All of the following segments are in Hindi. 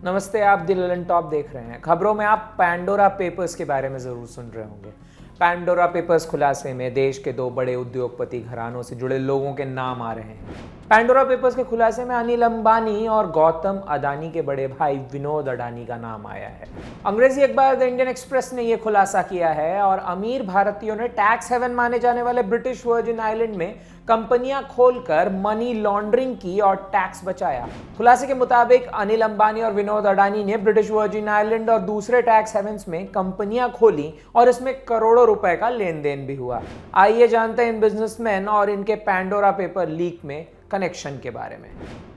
नमस्ते, आप द ललन टॉप देख रहे हैं। खबरों में आप पैंडोरा पेपर्स के बारे में ज़रूर सुन रहे होंगे। पैंडोरा पेपर्स खुलासे में देश के दो बड़े उद्योगपति घरानों से जुड़े लोगों के नाम आ रहे हैं। पैंडोरा पेपर्स के खुलासे में अनिल अंबानी और गौतम अडानी के बड़े भाई विनोद अडानी का नाम आया है। अंग्रेजी अखबार द इंडियन एक्सप्रेस ने यह खुलासा किया है और अमीर भारतीयों ने टैक्स हेवन माने जाने वाले ब्रिटिश वर्जिन आइलैंड में कंपनियां खोलकर मनी लॉन्ड्रिंग की और टैक्स बचाया। खुलासे के मुताबिक अनिल अंबानी और विनोद अडानी ने ब्रिटिश वर्जिन आइलैंड और दूसरे टैक्स हेवंस में कंपनियां खोली और इसमें करोड़ों रुपए का लेन देन भी हुआ। आइए जानते हैं इन बिजनेसमैन और इनके पैंडोरा पेपर लीक में कनेक्शन के बारे में।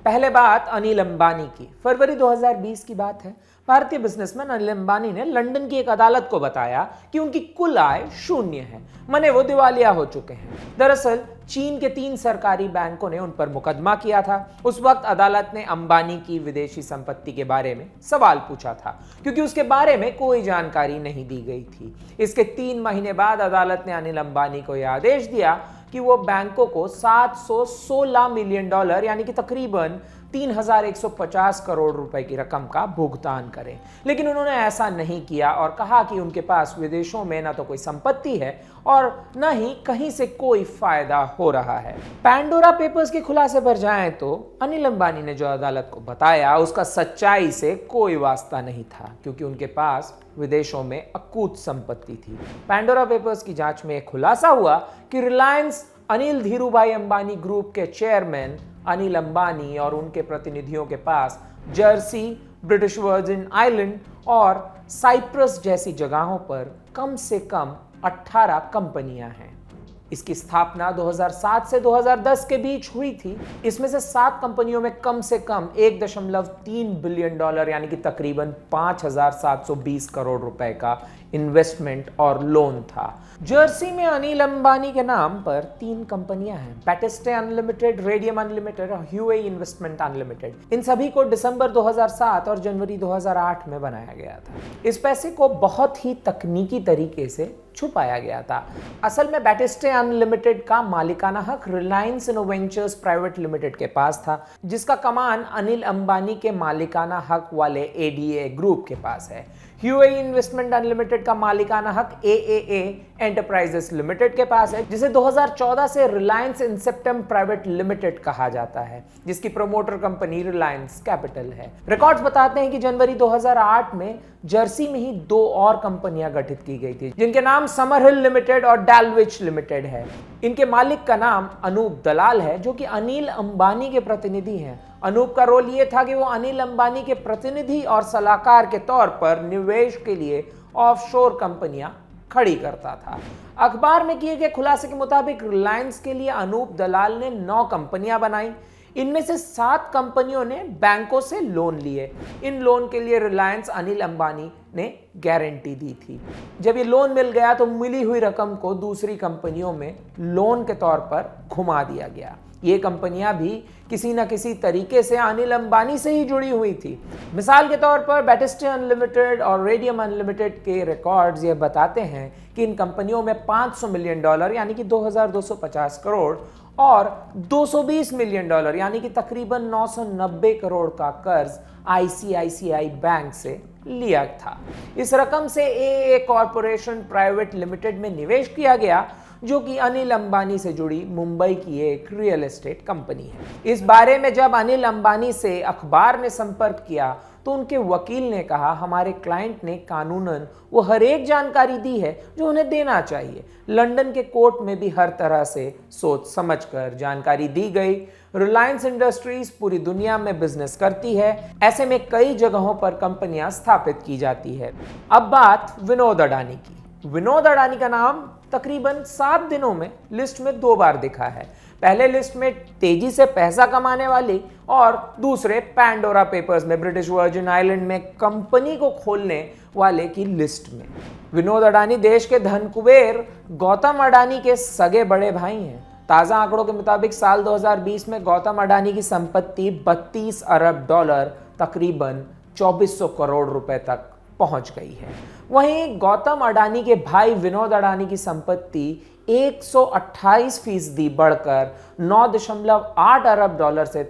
पहले बात अनिल अंबानी की। फरवरी 2020 की बात है। भारतीय बिजनेसमैन अनिल अंबानी ने लंदन की एक अदालत को बताया कि उनकी कुल आय शून्य है, माने वो दिवालिया हो चुके हैं। दरअसल चीन के 3 सरकारी बैंकों ने उन पर मुकदमा किया था। उस वक्त अदालत ने अंबानी की विदेशी संपत्ति के बारे में सवाल पूछा था, क्योंकि उसके बारे में कोई जानकारी नहीं दी गई थी। इसके 3 महीने बाद अदालत ने अनिल अंबानी को यह आदेश दिया कि वो बैंकों को $716 मिलियन यानी कि तकरीबन 3,150 करोड़ रुपए की रकम का भुगतान करें। लेकिन उन्होंने ऐसा नहीं किया और कहा कि उनके पास विदेशों में न तो कोई संपत्ति है और न ही कहीं से कोई फायदा हो रहा है। पैंडोरा पेपर्स के खुलासे पर जाएं तो अनिल अंबानी ने जो अदालत को बताया उसका सच्चाई से कोई वास्ता नहीं था, क्योंकि उनके पास विदेशों में अकूत संपत्ति थी। पैंडोरा पेपर्स की जांच में खुलासा हुआ कि रिलायंस अनिल धीरूभाई अंबानी ग्रुप के चेयरमैन अनिल अंबानी और उनके प्रतिनिधियों के पास जर्सी, ब्रिटिश वर्जिन आइलैंड और साइप्रस जैसी जगहों पर कम से कम 18 कंपनियां हैं। इसकी स्थापना 2007 से 2010 के बीच हुई थी। इसमें से 7 कंपनियों में कम से कम $1.3 बिलियन यानी कि तकरीबन 5,720 करोड़ रुपए का इन्वेस्टमेंट और लोन था। जर्सी में अनिल अंबानी के नाम पर 3 कंपनियां हैं, बैटिस्टे अनलिमिटेड, रेडियम अनलिमिटेड और ह्यूए इन्वेस्टमेंट अनलिमिटेड। इन सभी को दिसंबर 2007 और जनवरी 2008 में बनाया गया था। इस पैसे को बहुत ही तकनीकी तरीके से छुपाया गया था। असल में बैटिस्टे अनलिमिटेड का मालिकाना हक रिलायंस इनोवेंचर्स प्राइवेट लिमिटेड के पास था, जिसका कमान अनिल अंबानी के मालिकाना हक वाले एडीए ग्रुप के पास है। ह्यूए इन्वेस्टमेंट अनलिमिटेड का मालिकाना हक एएए एंटरप्राइजेस लिमिटेड के पास है, जिसे 2014 से रिलायंस इंसेप्टम प्राइवेट लिमिटेड कहा जाता है, जिसकी प्रमोटर कंपनी रिलायंस कैपिटल है। रिकॉर्ड्स बताते हैं कि जनवरी 2008 में जर्सी में ही 2 और कंपनियां गठित की गई थी, जिनके नाम समरहिल लिमिटेड और डालविच लिमिटेड है। इनके मालिक का नाम अनूप दलाल है, जो कि अनिल अंबानी के प्रतिनिधि हैं। अनूप का रोल यह था कि वो अनिल अंबानी के प्रतिनिधि और सलाहकार के तौर पर निवेश के लिए ऑफशोर कंपनियां खड़ी करता था। अखबार में किए गए खुलासे के मुताबिक रिलायंस के लिए अनूप दलाल ने 9 कंपनियां बनाई। इनमें से 7 कंपनियों ने बैंकों से लोन लिए। इन लोन के लिए रिलायंस अनिल अंबानी ने गारंटी दी थी। जब ये लोन मिल गया तो मिली हुई रकम को दूसरी कंपनियों में लोन के तौर पर घुमा दिया गया। ये कंपनियां भी किसी न किसी तरीके से अनिल अंबानी से ही जुड़ी हुई थी। मिसाल के तौर पर बैटिस्टे अनलिमिटेड और रेडियम अनलिमिटेड के रिकॉर्ड्स ये बताते हैं कि इन कंपनियों में $500 मिलियन यानी कि 2,250 करोड़ और $220 मिलियन यानी कि तकरीबन 990 करोड़ का कर्ज आईसीआईसीआई बैंक से लिया था। इस रकम से एए कॉरपोरेशन प्राइवेट लिमिटेड में निवेश किया गया, जो कि अनिल अंबानी से जुड़ी मुंबई की एक रियल एस्टेट कंपनी है। इस बारे में जब अनिल अंबानी से अखबार ने संपर्क किया तो उनके वकील ने कहा, हमारे क्लाइंट ने कानूनन वो हर एक जानकारी दी है जो उन्हें देना चाहिए। लंदन के कोर्ट में भी हर तरह से सोच समझकर जानकारी दी गई। रिलायंस इंडस्ट्रीज पूरी दुनिया में बिजनेस करती है। ऐसे में कई जगहों पर कंपनियां स्थापित की जाती है। अब बात विनोद अडानी की। विनोद अडानी का नाम तकरीबन 7 दिनों में लिस्ट में 2 बार दिखा है। पहले लिस्ट में तेजी से पैसा कमाने वाली और दूसरे पैंडोरा पेपर्स में ब्रिटिश वर्जिन आइलैंड में कंपनी को खोलने वाले की लिस्ट में। विनोद अडानी देश के धन कुबेर गौतम अडानी के सगे बड़े भाई हैं। ताजा आंकड़ों के मुताबिक साल 2020 में गौतम अडानी की संपत्ति $32 अरब तकरीबन 2400 करोड़ रुपए तक पहुंच गई है। वहीं गौतम अडानी के भाई विनोद अडानी की संपत्ति 128% बढ़कर $9.8 अरब से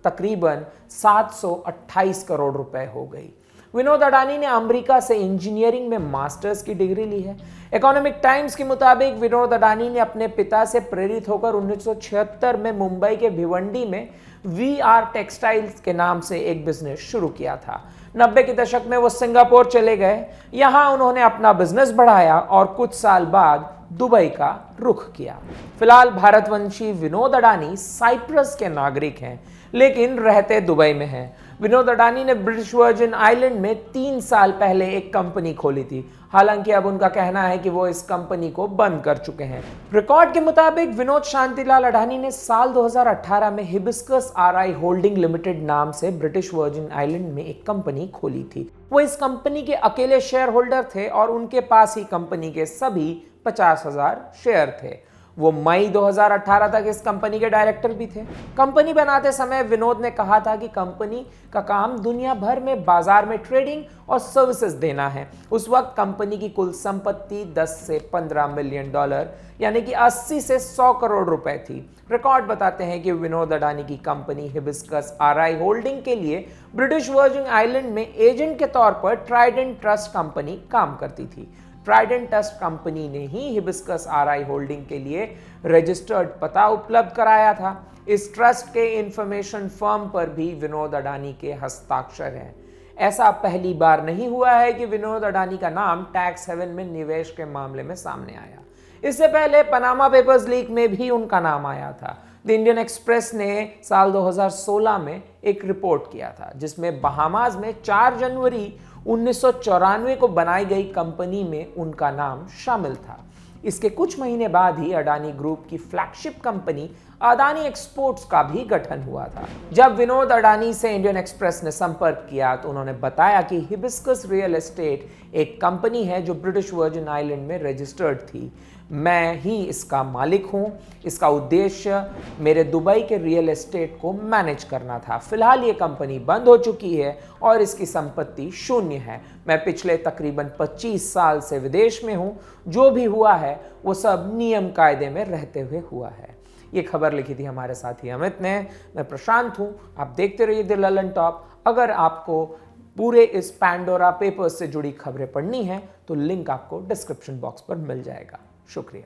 तकरीबन 728 करोड़ रुपए हो गई। विनोद अडानी ने अमेरिका से इंजीनियरिंग में मास्टर्स की डिग्री ली है। इकोनॉमिक टाइम्स के मुताबिक विनोद अडानी ने अपने पिता से प्रेरित होकर 1976 में मुंबई के भिवंडी में VR टेक्सटाइल्स के नाम से एक बिजनेस शुरू किया था। 90 के दशक में वो सिंगापुर चले गए। यहां उन्होंने अपना बिजनेस बढ़ाया और कुछ साल बाद दुबई का रुख किया। फिलहाल भारतवंशी विनोद अडानी साइप्रस के नागरिक हैं, लेकिन रहते दुबई में हैं। विनोद अडानी ने ब्रिटिश वर्जिन आइलैंड में 3 साल पहले एक कंपनी खोली थी। हालांकि अब उनका कहना है कि वो इस कंपनी को बंद कर चुके हैं। रिकॉर्ड के मुताबिक विनोद शांतिलाल अडानी ने साल 2018 में हिबिस्कस RI होल्डिंग लिमिटेड नाम से ब्रिटिश वर्जिन आइलैंड में एक कंपनी खोली थी। वो इस कंपनी के अकेले शेयर होल्डर थे और उनके पास ही कंपनी के सभी 50,000 शेयर थे। वो मई 2018 तक इस कंपनी के डायरेक्टर भी थे। कंपनी बनाते समय विनोद ने कहा था कि कंपनी का काम दुनिया भर में बाजार में ट्रेडिंग और सर्विसेज देना है। उस वक्त कंपनी की कुल संपत्ति 10 से 15 मिलियन डॉलर यानी कि 80 से 100 करोड़ रुपए थी। रिकॉर्ड बताते हैं कि विनोद अडानी की कंपनी हिबिस्कस RI होल्डिंग के लिए ब्रिटिश वर्जिन आइलैंड में एजेंट के तौर पर ट्राइडेंट ट्रस्ट कंपनी काम करती थी। ट्राइडेंट ट्रस्ट कंपनी ने ही हिबिस्कस RI होल्डिंग के लिए रजिस्टर्ड पता उपलब्ध कराया था। इस ट्रस्ट के इंफॉर्मेशन फर्म पर भी विनोद अडानी के हस्ताक्षर हैं। ऐसा पहली बार नहीं हुआ है कि विनोद अडानी का नाम टैक्स हेवन में निवेश के मामले में सामने आया। इससे पहले पनामा पेपर्स लीक में भी उनका नाम आया था। द इंडियन एक्सप्रेस ने साल 2016 में एक रिपोर्ट किया था जिसमें बहामास में 4 जनवरी 1994 को बनाई गई कंपनी में उनका नाम शामिल था। इसके कुछ महीने बाद ही अडानी ग्रुप की फ्लैगशिप कंपनी अडानी एक्सपोर्ट्स का भी गठन हुआ था। जब विनोद अडानी से इंडियन एक्सप्रेस ने संपर्क किया तो उन्होंने बताया कि हिबिस्कस रियल एस्टेट एक कंपनी है जो ब्रिटिश वर्जिन आइलैंड में रजिस्टर्ड थी। मैं ही इसका मालिक हूं। इसका उद्देश्य मेरे दुबई के रियल एस्टेट को मैनेज करना था। फिलहाल ये कंपनी बंद हो चुकी है और इसकी संपत्ति शून्य है। मैं पिछले तकरीबन 25 साल से विदेश में हूं। जो भी हुआ है वो सब नियम कायदे में रहते हुए हुआ है। ये खबर लिखी थी हमारे साथी अमित ने। मैं प्रशांत हूं। आप देखते रहिए द ललन टॉप। अगर आपको पूरे इस पैंडोरा पेपर्स से जुड़ी खबरें पढ़नी है तो लिंक आपको डिस्क्रिप्शन बॉक्स पर मिल जाएगा। शुक्रिया।